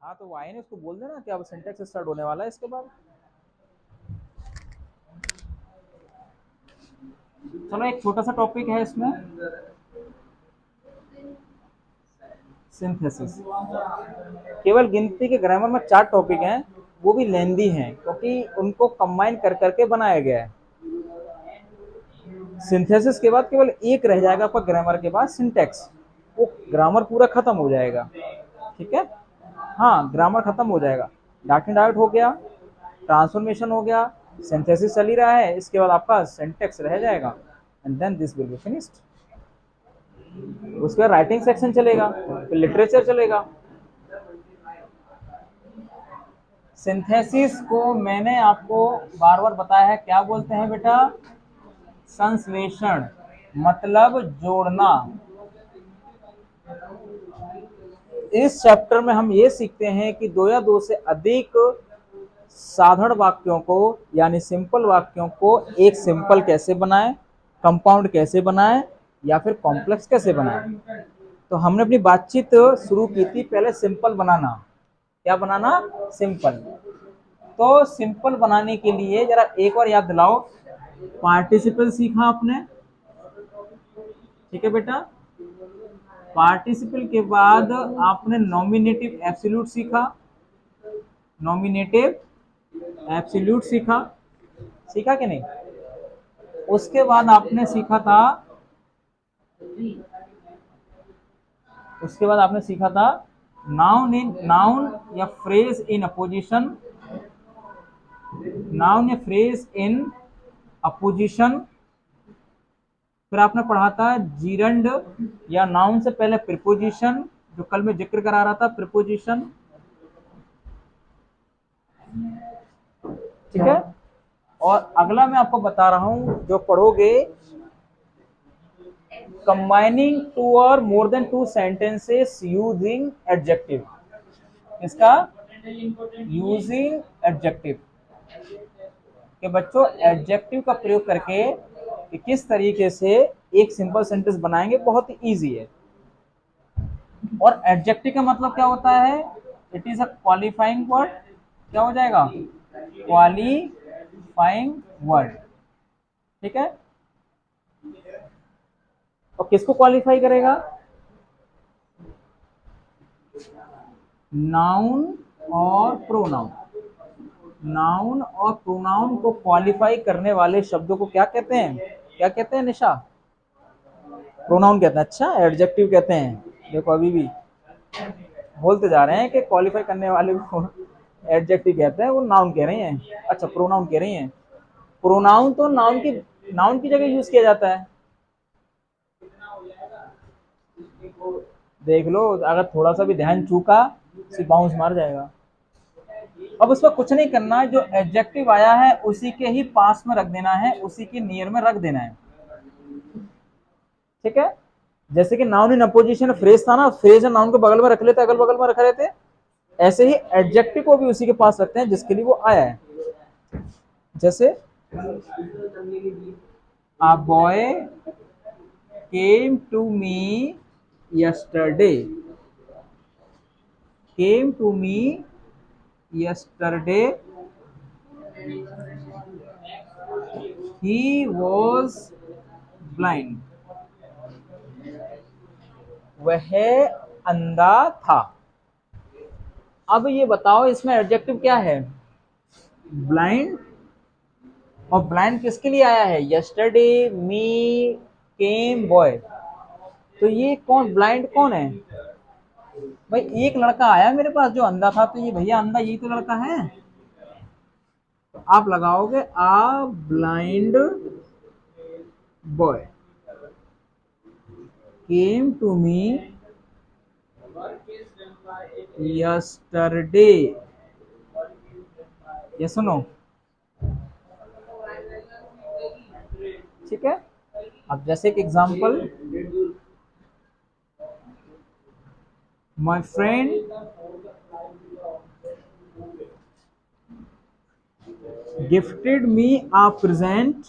हाँ तो वो आए नहीं, उसको बोल देना कि अब सिंटेक्स स्टार्ट होने वाला है इसके बाद। चलो एक छोटा सा टॉपिक है इसमें, सिंथेसिस। केवल गिनती के ग्रामर में 4 टॉपिक हैं, वो भी लेंदी हैं क्योंकि उनको कंबाइन कर करके बनाया गया है। सिंथेसिस के बाद केवल एक रह जाएगा आपका ग्रामर के बाद, सिंटेक्स। वो ग्रामर पूरा खत्म हो जाएगा। ठीक है, हाँ ग्रामर खत्म हो जाएगा। डार्क एंड डाइट हो गया, ट्रांसफॉर्मेशन हो गया, सिंथेसिस चल ही रहा है, इसके बाद आपका सिंटेक्स रह जाएगा, and then this will be finished. उसके बाद राइटिंग सेक्शन चलेगा, फिर लिटरेचर चलेगा। सिंथेसिस को मैंने आपको बार बार बताया है, क्या बोलते हैं बेटा? संश्लेषण, मतलब जोड़ना। इस चैप्टर में हम ये सीखते हैं कि दो या दो से अधिक साधारण वाक्यों को यानी सिंपल वाक्यों को एक सिंपल कैसे बनाएं, कंपाउंड कैसे बनाएं, या फिर कॉम्प्लेक्स कैसे बनाएं। तो हमने अपनी बातचीत शुरू की थी पहले सिंपल बनाना। क्या बनाना? सिंपल। तो सिंपल बनाने के लिए जरा एक बार याद दिलाओ, पार्टिसिपल सीखा आपने, ठीक है बेटा। पार्टिसिपल के बाद आपने नॉमिनेटिव एब्सोल्यूट सीखा, नॉमिनेटिव एब्सोल्यूट सीखा, सीखा कि नहीं? उसके बाद आपने सीखा था, उसके बाद आपने सीखा था नाउन इन नाउन या फ्रेज इन अपोजिशन, नाउन या फ्रेज इन अपोजिशन। फिर आपने पढ़ा था जीरंड या नाउन से पहले प्रिपोजिशन, जो कल मैं जिक्र करा रहा था, प्रिपोजिशन। ठीक है, और अगला मैं आपको बता रहा हूं जो पढ़ोगे, कंबाइनिंग टू और more than two sentences using adjective. इसका यूजिंग एडजेक्टिव, कि बच्चों एडजेक्टिव का प्रयोग करके कि किस तरीके से एक सिंपल सेंटेंस बनाएंगे, बहुत ही ईजी है। और एडजेक्टिव का मतलब क्या होता है? It is a qualifying word. क्या हो जाएगा? Qualifying word. ठीक है, और किसको क्वालिफाई करेगा? नाउन और प्रोनाउन। नाउन और प्रोनाउन को क्वालिफाई करने वाले शब्दों को क्या कहते हैं? क्या कहते हैं निशा? प्रोनाउन कहते हैं। अच्छा, एडजेक्टिव कहते हैं। देखो अभी भी बोलते जा रहे हैं कि क्वालिफाई करने वाले को एडजेक्टिव कहते हैं, वो नाउन कह रही हैं। अच्छा, प्रोनाउन कह रही हैं। प्रोनाउन तो नाउन की जगह यूज किया जाता है। देख लो, अगर थोड़ा सा भी ध्यान चूका सिर्फ बाउंस मार जाएगा। अब उसमें कुछ नहीं करना है, जो एडजेक्टिव आया है उसी के ही पास में रख देना है, उसी के नियर में रख देना है। ठीक है, जैसे कि नाउन इन अपोजिशन फ्रेज था ना, फ्रेज और नाउन को बगल में रख लेते, अगल बगल में रख लेते, ऐसे ही एडजेक्टिव को भी उसी के पास रखते हैं जिसके लिए वो आया है। जैसे a boy came to me yesterday, came to me yesterday, he was blind, वह अंधा था। अब ये बताओ इसमें एडजेक्टिव क्या है? ब्लाइंड। और ब्लाइंड किसके लिए आया है? यस्टरडे, मी, केम, बॉय। तो ये कौन ब्लाइंड कौन है? भाई एक लड़का आया मेरे पास जो अंधा था, तो ये भैया अंधा यही तो लड़का है। तो आप लगाओगे a blind boy came to me yesterday. ये सुनो, ठीक है। अब जैसे एक example, my friend gifted me a present.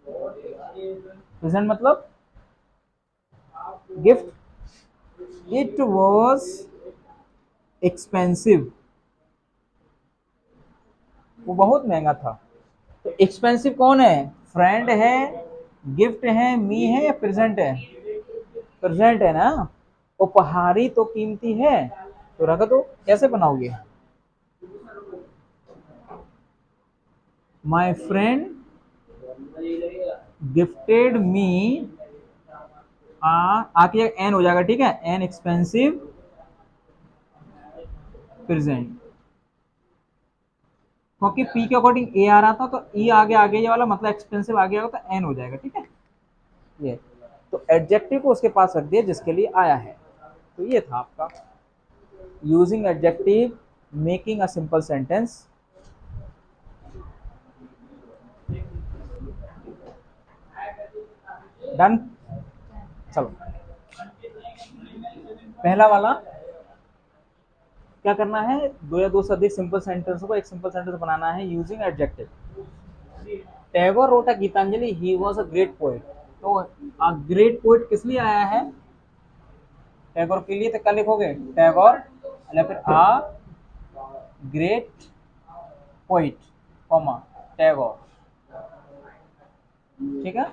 Present मतलब गिफ्ट। इट वॉज एक्सपेंसिव, वो बहुत महंगा था। तो एक्सपेंसिव कौन है? फ्रेंड है, गिफ्ट है, मी है या प्रेजेंट है? प्रेजेंट है ना। उपहारी तो कीमती है, तो रख दो। कैसे बनाओगे? माई फ्रेंड गिफ्टेड मी आके एन हो जाएगा, ठीक है, एन एक्सपेंसिव प्रेजेंट, क्योंकि पी के अकॉर्डिंग ए आ रहा था तो ई आगे आगे ये वाला मतलब एक्सपेंसिव आगे आएगा तो एन हो जाएगा, ठीक है। ये तो एडजेक्टिव को उसके पास रख दिया जिसके लिए आया है। तो ये था आपका using adjective making a simple sentence. Done. चलो पहला वाला क्या करना है, दो या दो से अधिक सिंपल सेंटेंस को एक सिंपल सेंटेंस बनाना है using adjective. Tagore wrote a Gitanjali, he was a great poet. तो अ ग्रेट पोएट किस लिए आया है? टैगोर के लिए। तो क्या लिखोगे? टैगोर या फिर a great poet comma Tagore, ठीक है।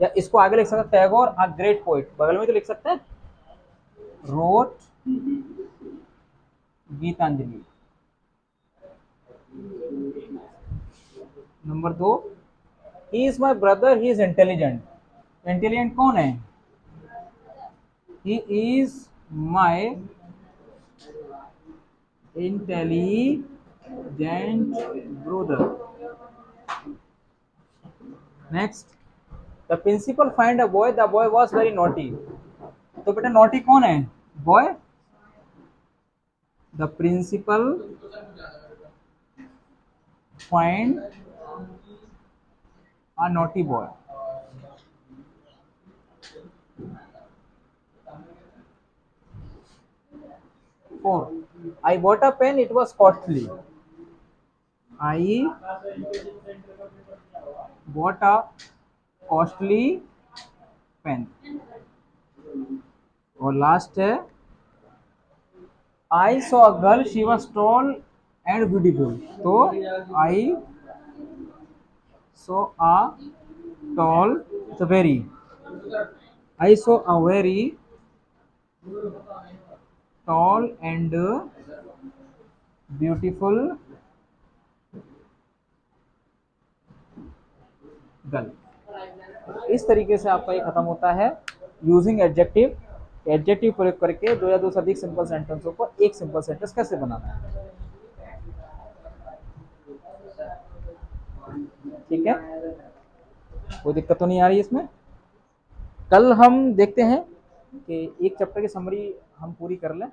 या इसको आगे लिख सकते हैं, टैगोर अ ग्रेट पोइट, बगल में तो लिख सकते हैं रोट गीतांजलि। नंबर दो, he is my brother, he is intelligent. Intelligent कौन है? He is my intelligent brother. Next, the principal find a boy, the boy was very naughty. तो बेटा नॉटी कौन है? Boy. The principal find a naughty boy. Four, I bought a pen, it was costly. I bought a costly pen. और last है, I saw a girl, she was tall and beautiful. तो I saw a tall, so very. I saw a very tall and beautiful girl. इस तरीके से आपका ये खत्म होता है यूजिंग एडजेक्टिव। एडजेक्टिव प्रयोग करके दो या दो से अधिक सिंपल सेंटेंसों को एक सिंपल सेंटेंस कैसे बनाना है, ठीक है। कोई दिक्कत तो नहीं आ रही इसमें। कल हम देखते हैं कि एक चैप्टर की समरी हम पूरी कर लें।